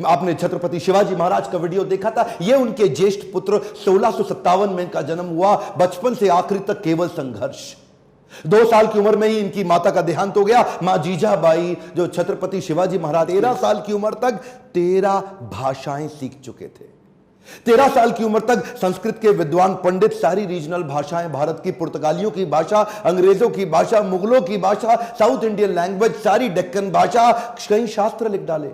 आपने छत्रपति शिवाजी महाराज का वीडियो देखा था। यह उनके ज्येष्ठ पुत्र 1657 में इनका जन्म हुआ। बचपन से आखिरी तक केवल संघर्ष। 2 साल की उम्र में ही इनकी माता का देहांत हो गया। मां जीजाबाई जो छत्रपति शिवाजी महाराज 13 साल की उम्र तक 13 भाषाएं सीख चुके थे। 13 साल की उम्र तक संस्कृत के विद्वान पंडित सारी रीजनल भाषाएं, भारत की पुर्तगालियों की भाषा, अंग्रेजों की भाषा, मुगलों की भाषा, साउथ इंडियन लैंग्वेज, सारी डेक्कन भाषा, कई शास्त्र लिख डाले।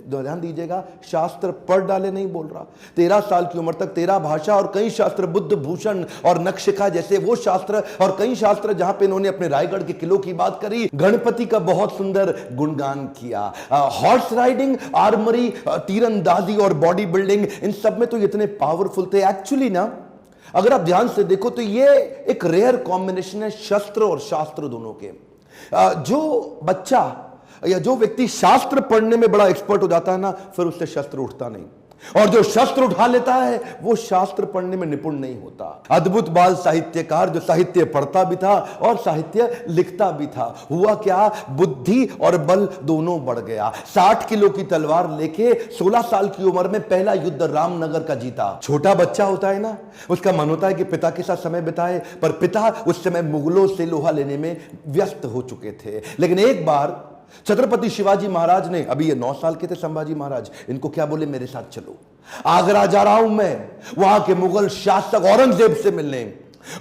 ध्यान दीजिएगा, शास्त्र पढ़ डाले नहीं बोल रहा। 13 साल की उम्र तक 13 भाषा और कई शास्त्र, बुद्ध भूषण और नक्शिका जैसे वो शास्त्र, और कई शास्त्र जहां पे इन्होंने अपने रायगढ़ के किलों की बात करी, गणपति का बहुत सुंदर गुणगान किया। हॉर्स राइडिंग, आर्मरी, तीरंदाजी और बॉडी बिल्डिंग, इन सब में तो इतने पावरफुल थे। एक्चुअली ना, अगर आप ध्यान से देखो तो ये एक रेयर कॉम्बिनेशन है, शस्त्र और शास्त्र दोनों के। जो बच्चा या जो व्यक्ति शास्त्र पढ़ने में बड़ा एक्सपर्ट हो जाता है ना, फिर उससे शस्त्र उठता नहीं, और जो शस्त्र उठा लेता है वो शास्त्र पढ़ने में निपुण नहीं होता। अद्भुत बाल साहित्यकार जो साहित्य पढ़ता भी था और साहित्य लिखता भी था। हुआ क्या, बुद्धि और बल दोनों बढ़ गया। 60 किलो की तलवार लेके 16 साल की उम्र में पहला युद्ध रामनगर का जीता। छोटा बच्चा होता है ना, उसका मन होता है कि पिता के साथ समय बिताए, पर पिता उस समय मुगलों से लोहा लेने में व्यस्त हो चुके थे। लेकिन एक बार छत्रपति शिवाजी महाराज ने, अभी ये 9 साल के थे संभाजी महाराज, इनको क्या बोले, मेरे साथ चलो, आगरा जा रहा हूं मैं वहां के मुगल शासक औरंगजेब से मिलने।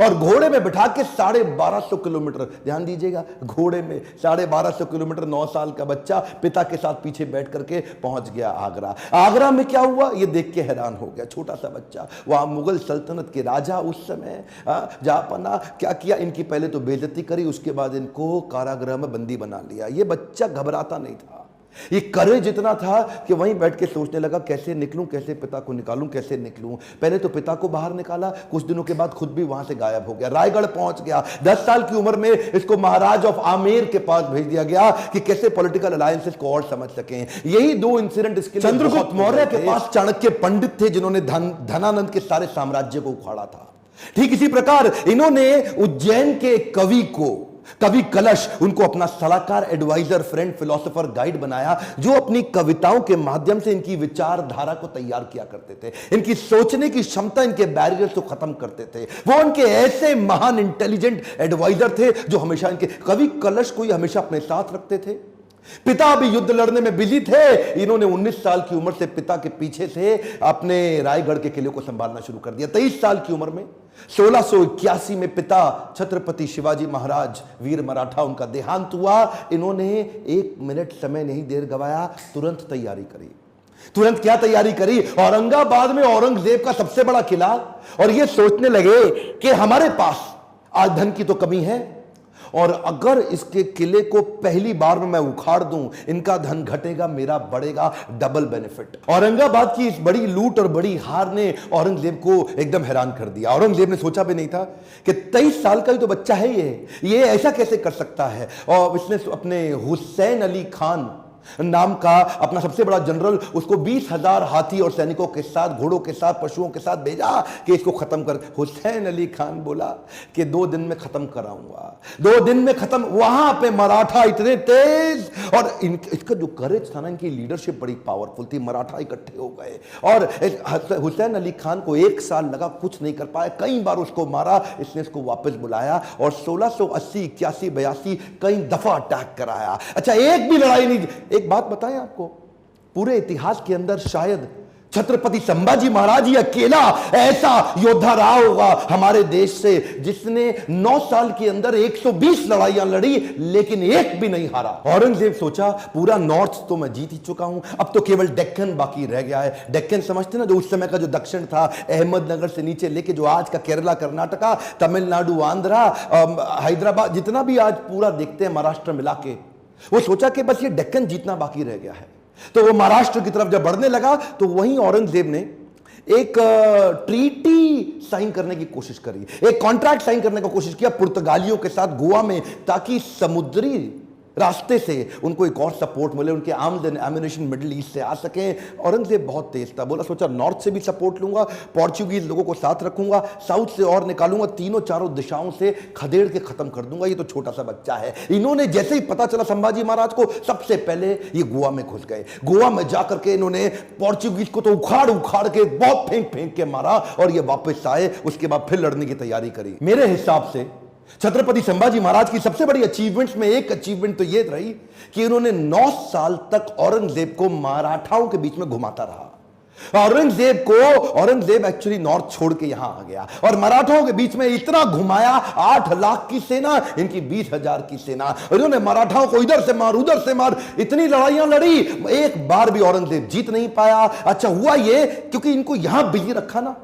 और घोड़े में बिठा के 1250 किलोमीटर, ध्यान दीजिएगा, घोड़े में 1250 किलोमीटर 9 साल का बच्चा पिता के साथ पीछे बैठ करके पहुंच गया आगरा। आगरा में क्या हुआ ये देख के हैरान हो गया, छोटा सा बच्चा। वहां मुगल सल्तनत के राजा उस समय जहापना क्या किया, इनकी पहले तो बेइज्जती करी, उसके बाद इनको कारागृह में बंदी बना लिया। ये बच्चा घबराता नहीं था, ये करेज इतना था कि वहीं बैठ के सोचने लगा, कैसे निकलूं, कैसे पिता को निकालूं, कैसे निकलूं। पहले तो पिता को बाहर निकाला, कुछ दिनों के बाद खुद भी वहां से गायब हो गया, रायगढ़ पहुंच गया। 10 साल की उम्र में इसको महाराज ऑफ आमेर के पास भेज दिया गया कि कैसे पॉलिटिकल अलायंसेस को और समझ सकें। यही 2 इंसिडेंट इसके लिए। चंद्रगुप्त मौर्य के पास चाणक्य पंडित थे जिन्होंने धनानंद के सारे साम्राज्य को उखाड़ा था। ठीक इसी प्रकार इन्होंने उज्जैन के कवि कलश, उनको अपना सलाहकार, एडवाइजर, फ्रेंड, फिलोसोफर, गाइड बनाया, जो अपनी कविताओं के माध्यम से इनकी विचारधारा को तैयार किया करते थे, इनकी सोचने की क्षमता, इनके बैरियर्स को खत्म करते थे। वो उनके ऐसे महान इंटेलिजेंट एडवाइजर थे जो हमेशा इनके, कवि कलश को ही हमेशा अपने साथ रखते थे। पिता भी युद्ध लड़ने में बिजी थे, इन्होंने 19 साल की उम्र से पिता के पीछे से अपने रायगढ़ के किले को संभालना शुरू कर दिया। 23 साल की उम्र में 1681 में पिता छत्रपति शिवाजी महाराज वीर मराठा, उनका देहांत हुआ। इन्होंने 1 मिनट समय नहीं देर गवाया, तुरंत तैयारी करी। तुरंत क्या तैयारी करी, औरंगाबाद में औरंगजेब का सबसे बड़ा किला, और ये सोचने लगे कि हमारे पास आज धन की तो कमी है, और अगर इसके किले को पहली बार में मैं उखाड़ दूं, इनका धन घटेगा, मेरा बढ़ेगा, डबल बेनिफिट। औरंगाबाद की इस बड़ी लूट और बड़ी हार ने औरंगजेब को एकदम हैरान कर दिया। औरंगजेब ने सोचा भी नहीं था कि 23 साल का ही तो बच्चा है ये ऐसा कैसे कर सकता है। और इसने अपने हुसैन अली खान नाम का अपना सबसे बड़ा जनरल, उसको 20,000 हाथी और सैनिकों के साथ, घोड़ों के साथ, पशुओं के साथ भेजा कि इसको खत्म कर। हुसैन अली खान बोला कि 2 दिन में खत्म कराऊंगा, 2 दिन में खत्म। वहां पे मराठा इतने तेज, और इसका जो करेज था ना, इनकी लीडरशिप बड़ी पावरफुल थी। मराठा इकट्ठे हो गए और हुसैन अली खान को 1 साल लगा, कुछ नहीं कर पाया, कई बार उसको मारा। इसने इसको वापस बुलाया और 1680, 81, 82 कई दफा अटैक कराया। अच्छा, एक भी लड़ाई नहीं। एक बात बताएं आपको, पूरे इतिहास के अंदर शायद छत्रपति संभाजी महाराज ही अकेला ऐसा योद्धा रहा होगा हमारे देश से जिसने 9 साल के अंदर 120 लड़ाइयां लड़ी, लेकिन एक भी नहीं हारा। औरंगजेब सोचा, पूरा नॉर्थ तो मैं जीत ही चुका हूं, अब तो केवल डेक्कन बाकी रह गया है। डेक्कन समझते ना, जो उस समय का जो दक्षिण था, अहमदनगर से नीचे लेके जो आज का केरला, कर्नाटका, तमिलनाडु, आंध्रा, हैदराबाद, जितना भी आज पूरा देखते हैं महाराष्ट्र मिला के, वो सोचा कि बस ये डेक्कन जीतना बाकी रह गया है। तो वो महाराष्ट्र की तरफ जब बढ़ने लगा तो वहीं औरंगजेब ने एक ट्रीटी साइन करने की कोशिश करी, एक कॉन्ट्रैक्ट साइन करने की कोशिश किया पुर्तगालियों के साथ गोवा में, ताकि समुद्री रास्ते से उनको एक और सपोर्ट मिले, उनके arms and ammunition middle east से आ सकें। औरंगजेब बहुत तेज था, बोला सोचा नॉर्थ से भी सपोर्ट लूंगा, पोर्चुगीज लोगों को साथ रखूंगा, साउथ से और निकालूंगा, तीनों चारों दिशाओं से खदेड़ के खत्म कर दूंगा, ये तो छोटा सा बच्चा है। इन्होंने जैसे ही पता चला संभाजी महाराज को, सबसे पहले ये गोवा में घुस गए। गोवा में जाकर के इन्होंने पोर्चुगीज को तो उखाड़ उखाड़ के बहुत फेंक फेंक के मारा और ये वापस आए। उसके बाद फिर लड़ने की तैयारी करी। मेरे हिसाब से छत्रपति संभाजी महाराज की सबसे बड़ी अचीवमेंट्स में एक अचीवमेंट तो यह रही कि उन्होंने 9 साल तक औरंगजेब को मराठाओं के बीच में घुमाता रहा। औरंगजेब एक्चुअली नॉर्थ छोड़ के यहां आ गया और मराठाओं के बीच में इतना घुमाया, 8 लाख की सेना, इनकी 20,000 की सेना, और इन्होंने मराठाओं को इधर से मार उधर से मार, इतनी लड़ाइयां लड़ी, एक बार भी औरंगजेब जीत नहीं पाया। अच्छा हुआ ये क्योंकि इनको यहां बिजी रखा ना,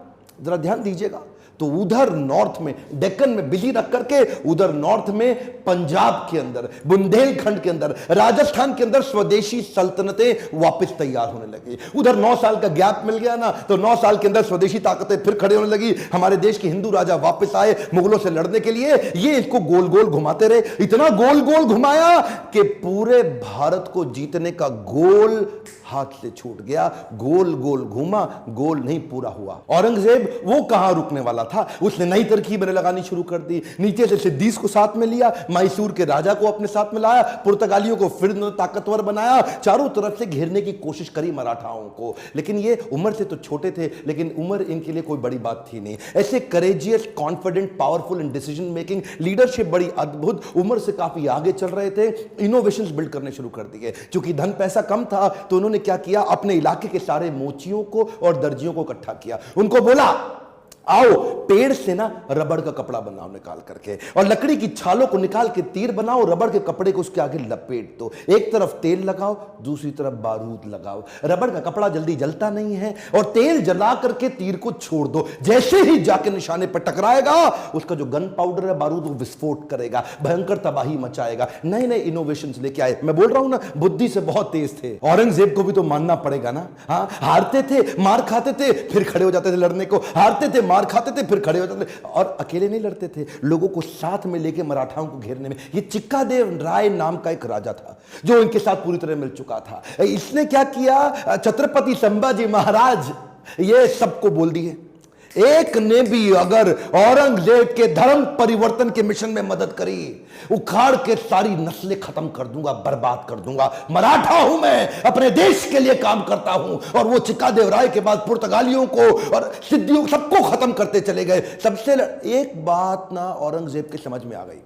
जरा ध्यान दीजिएगा, तो उधर नॉर्थ में डेक्कन में बिजी रख करके उधर नॉर्थ में पंजाब के अंदर, बुंदेलखंड के अंदर, राजस्थान के अंदर स्वदेशी सल्तनतें वापस तैयार होने लगी। उधर 9 साल का गैप मिल गया ना, तो 9 साल के अंदर स्वदेशी ताकतें फिर खड़े होने लगी। हमारे देश के हिंदू राजा वापस आए मुगलों से लड़ने के लिए। ये इसको गोल गोल घुमाते रहे, इतना गोल गोल घुमाया कि पूरे भारत को जीतने का गोल हाथ से छूट गया। गोल गोल घूमा, गोल नहीं पूरा हुआ। औरंगजेब वो कहां रुकने वाला था, उसने नई तरकीबें लगानी शुरू कर दी। नीचे से सिद्दीस को साथ में लिया, मैसूर के राजा को अपने साथ में लाया, पुर्तगालियों को फिर ताकतवर बनाया, चारों तरफ से घेरने की कोशिश करी मराठाओं को। लेकिन ये उम्र से तो छोटे थे, लेकिन उम्र इनके लिए कोई बड़ी बात थी नहीं। ऐसे courageous, confident, powerful and decision making, leadership बड़ी अद्भुत, उम्र से काफी आगे चल रहे थे। इनोवेशंस बिल्ड करने शुरू कर दिए। क्योंकि धन पैसा कम था तो उन्होंने क्या किया, अपने इलाके के सारे मोचियों को और दर्जियों को इकट्ठा किया। उनको बोला आओ पेड़ से ना रबड़ का कपड़ा बनाओ निकाल करके, और लकड़ी की छालों को निकाल के तीर बनाओ, रबड़ के कपड़े को उसके आगे लपेट दो, एक तरफ तेल लगाओ दूसरी तरफ बारूद लगाओ। रबड़ का कपड़ा जल्दी जलता नहीं है, और तेल जला करके तीर को छोड़ दो, जैसे ही जाके निशाने पर टकराएगा उसका जो गन पाउडर है, बारूद, वो विस्फोट करेगा, भयंकर तबाही मचाएगा। नए नए इनोवेशंस लेके आए। मैं बोल रहा हूं ना, बुद्धि से बहुत तेज थे। औरंगजेब को भी तो मानना पड़ेगा ना। हाँ, हारते थे, मार खाते थे, फिर खड़े हो जाते थे लड़ने को, हारते थे, मार खाते थे, फिर खड़े हो जाते थे, और अकेले नहीं लड़ते थे, लोगों को साथ में लेके मराठाओं को घेरने में। ये चिक्कादेव राय नाम का एक राजा था जो इनके साथ पूरी तरह मिल चुका था। इसने क्या किया, छत्रपति संभाजी महाराज ये सबको बोल दिए, एक ने भी अगर औरंगजेब के धर्म परिवर्तन के मिशन में मदद करी, उखाड़ के सारी नस्लें खत्म कर दूंगा, बर्बाद कर दूंगा। मराठा हूं मैं, अपने देश के लिए काम करता हूं। और वो चिक्कादेव राय के बाद पुर्तगालियों को और सिद्धियों सबको खत्म करते चले गए। सबसे एक बात ना औरंगजेब के समझ में आ गई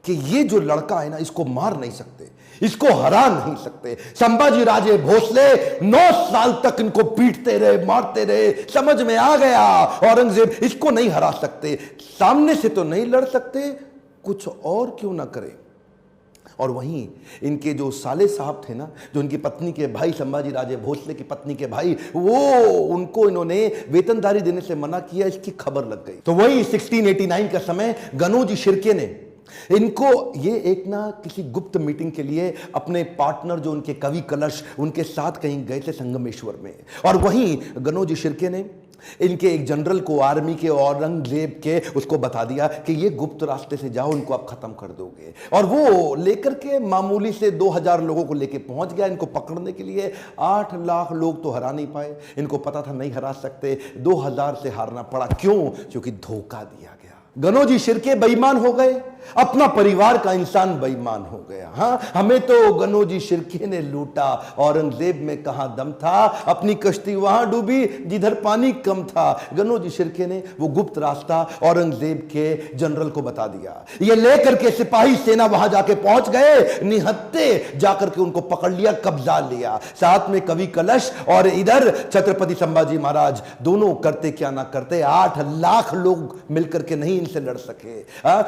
कि ये जो लड़का है ना, इसको मार नहीं सकते, इसको हरा नहीं सकते। संभाजी राजे भोसले 9 साल तक इनको पीटते रहे, मारते रहे। समझ में आ गया औरंगजेब इसको नहीं हरा सकते, सामने से तो नहीं लड़ सकते, कुछ और क्यों ना करें। और वहीं इनके जो साले साहब थे ना, जो इनकी पत्नी के भाई, संभाजी राजे भोसले की पत्नी के भाई, वो उनको इन्होंने वेतनदारी देने से मना किया, इसकी खबर लग गई। तो वही 1689 का समय, गनोजी शिर्के ने इनको ये एक ना किसी गुप्त मीटिंग के लिए अपने पार्टनर जो उनके कवि कलश, उनके साथ कहीं गए थे संगमेश्वर में। और वहीं गनोजी शिर्के ने इनके एक जनरल को, आर्मी के, औरंगजेब के, उसको बता दिया कि ये गुप्त रास्ते से जाओ, इनको आप खत्म कर दोगे। और वो लेकर के मामूली से 2000 लोगों को लेके पहुंच गया इनको पकड़ने के लिए। 8 लाख लोग तो हरा नहीं पाए, इनको पता था नहीं हरा सकते, 2000 से हारना पड़ा। क्यों? क्योंकि धोखा दिया गया। गनोजी शिर्के बेईमान हो गए, अपना परिवार का इंसान बेईमान हो गया। हाँ, हमें तो गनोजी शिर्के ने लूटा, औरंगजेब में कहां दम था, अपनी कश्ती वहां डूबी जिधर पानी कम था। गनोजी शिर्के ने वो गुप्त रास्ता औरंगजेब के जनरल को बता दिया। ये लेकर के सिपाही सेना वहां जाके पहुंच गए, निहत्ते जाकर के उनको पकड़ लिया, कब्जा लिया, साथ में कवि कलश और इधर छत्रपति संभाजी महाराज। दोनों करते क्या ना करते, 8 लाख लोग मिलकर के नहीं इनसे लड़ सके।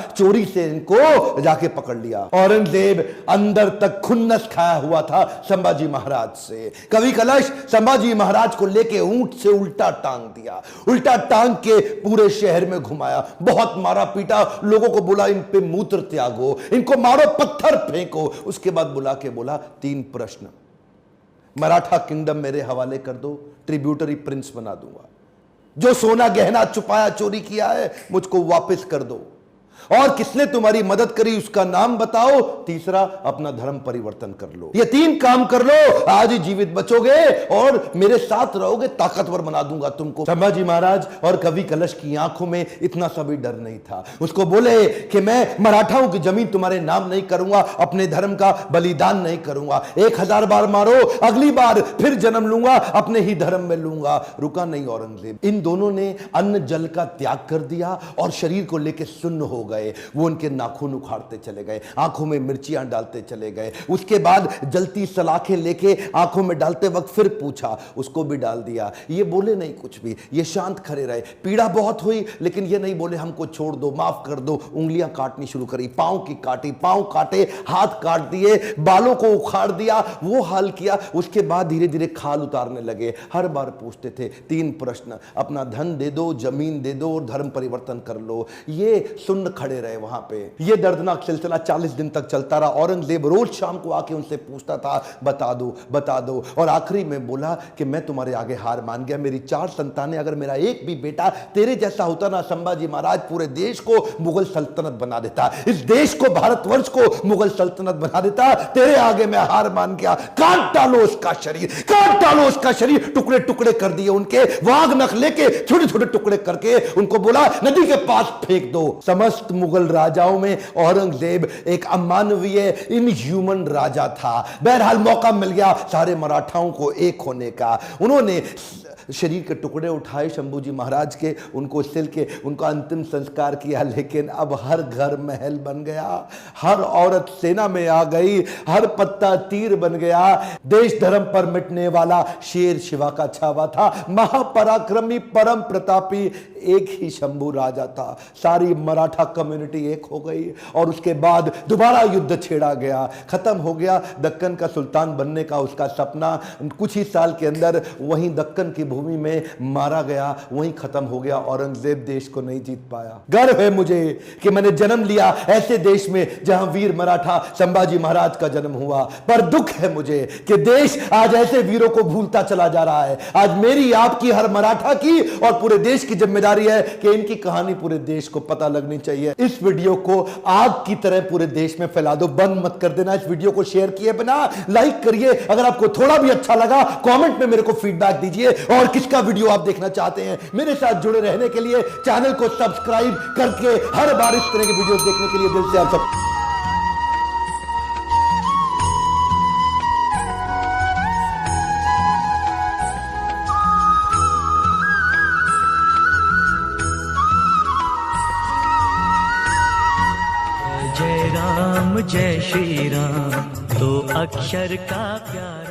चोरी से इनको जाके पकड़ लिया। औरंगजेब अंदर तक खुन्नस खाया हुआ था संभाजी महाराज से। कवि कलश संभाजी महाराज को लेके ऊंट से उल्टा टांग दिया, उल्टा टांग के पूरे शहर में घुमाया, बहुत मारा पीटा, लोगों को बोला इन पे मूत्र त्यागो, इनको मारो, पत्थर फेंको। उसके बाद बुला के बोला 3 प्रश्न, मराठा किंगडम मेरे हवाले कर दो, ट्रिब्यूटरी प्रिंस बना दूंगा, जो सोना गहना छुपाया चोरी किया है मुझको वापस कर दो, और किसने तुम्हारी मदद करी उसका नाम बताओ, तीसरा अपना धर्म परिवर्तन कर लो। ये 3 काम कर लो, आज ही जीवित बचोगे और मेरे साथ रहोगे, ताकतवर बना दूंगा तुमको। संभाजी महाराज और कवि कलश की आंखों में इतना सा भी डर नहीं था। उसको बोले कि मैं मराठाओं की जमीन तुम्हारे नाम नहीं करूंगा, अपने धर्म का बलिदान नहीं करूंगा, 1000 बार मारो, अगली बार फिर जन्म लूंगा, अपने ही धर्म में लूंगा। रुका नहीं औरंगजेब। इन दोनों ने अन्न जल का त्याग कर दिया और शरीर को लेकर सुन्न हो गए। वो उनके नाखून उखाड़ते चले गए, आंखों में मिर्चियां डालते चले गए। उसके बाद जलती सलाखें लेके आंखों में डालते वक्त फिर पूछा, उसको भी डाल दिया। ये बोले नहीं कुछ भी, ये शांत खड़े रहे। पीड़ा बहुत हुई लेकिन ये नहीं बोले हमको छोड़ दो, माफ कर दो। उंगलियां काटनी शुरू करी, पांव की काटी, पांव काटे, हाथ काट दिए, बालों को उखाड़ दिया, वो हाल किया। उसके बाद धीरे धीरे खाल उतारने लगे। हर बार पूछते थे 3 प्रश्न, अपना धन दे दो, जमीन दे दो और धर्म परिवर्तन कर लो। ये सुन्न खड़े रहे वहां पे। ये दर्दनाक सिलसिला 40 दिन तक चलता रहा। औरंगजेब रोज शाम को आके उनसे पूछता था, बता दो बता दो। और आखिरी में बोला कि मैं तुम्हारे आगे हार मान गया, मेरी 4 संतानें, अगर मेरा एक भी बेटा तेरे जैसा होता ना संभाजी महाराज, पूरे देश को मुगल सल्तनत बना देता, इस देश को, भारतवर्ष को मुगल सल्तनत बना देता। तेरे आगे मैं हार मान गया। काट डालो उसका शरीर, काट डालो उसका शरीर। टुकड़े टुकड़े कर दिए उनके, वाघ नख लेके छोटे छोटे टुकड़े करके उनको बोला नदी के पास फेंक दो। समस्त मुगल राजाओं में औरंगजेब एक अमानवीय, इनह्यूमन राजा था। बहरहाल मौका मिल गया सारे मराठाओं को एक होने का। उन्होंने शरीर के टुकड़े उठाए शंभूजी महाराज के, उनको सिल के उनका अंतिम संस्कार किया। लेकिन अब हर घर महल बन गया, हर औरत सेना में आ गई, हर पत्ता तीर बन गया। देश धर्म पर मिटने वाला शेर शिवा का छावा था। महापराक्रमी, परम प्रतापी एक ही शंभू राजा था। सारी मराठा कम्युनिटी एक हो गई और उसके बाद दोबारा युद्ध छेड़ा गया। खत्म हो गया दक्कन का सुल्तान बनने का उसका सपना। कुछ ही साल के अंदर वहीं दक्कन की भूमि में मारा गया, वहीं खत्म हो गया। औरंगजेब देश को नहीं जीत पाया। गर्व है मुझे कि मैंने जन्म लिया ऐसे देश में जहां वीर मराठा संभाजी महाराज का जन्म हुआ। पर दुख है मुझे कि देश आज ऐसे वीरों को भूलता चला जा रहा है। आज मेरी, आपकी, हर मराठा की और पूरे देश की जिम्मेदारी है कि इनकी कहानी पूरे देश को पता लगनी चाहिए। इस वीडियो को आग की तरह पूरे देश में फैला दो, बंद मत कर देना। इस वीडियो को शेयर किए बिना लाइक करिए। अगर आपको थोड़ा भी अच्छा लगा कमेंट में मेरे को फीडबैक दीजिए। और किसका वीडियो आप देखना चाहते हैं। मेरे साथ जुड़े रहने के लिए चैनल को सब्सक्राइब करके हर बार इस तरह के वीडियो देखने के लिए दिल से आप सब जय राम जय श्री राम, 2 अक्षर का प्यार।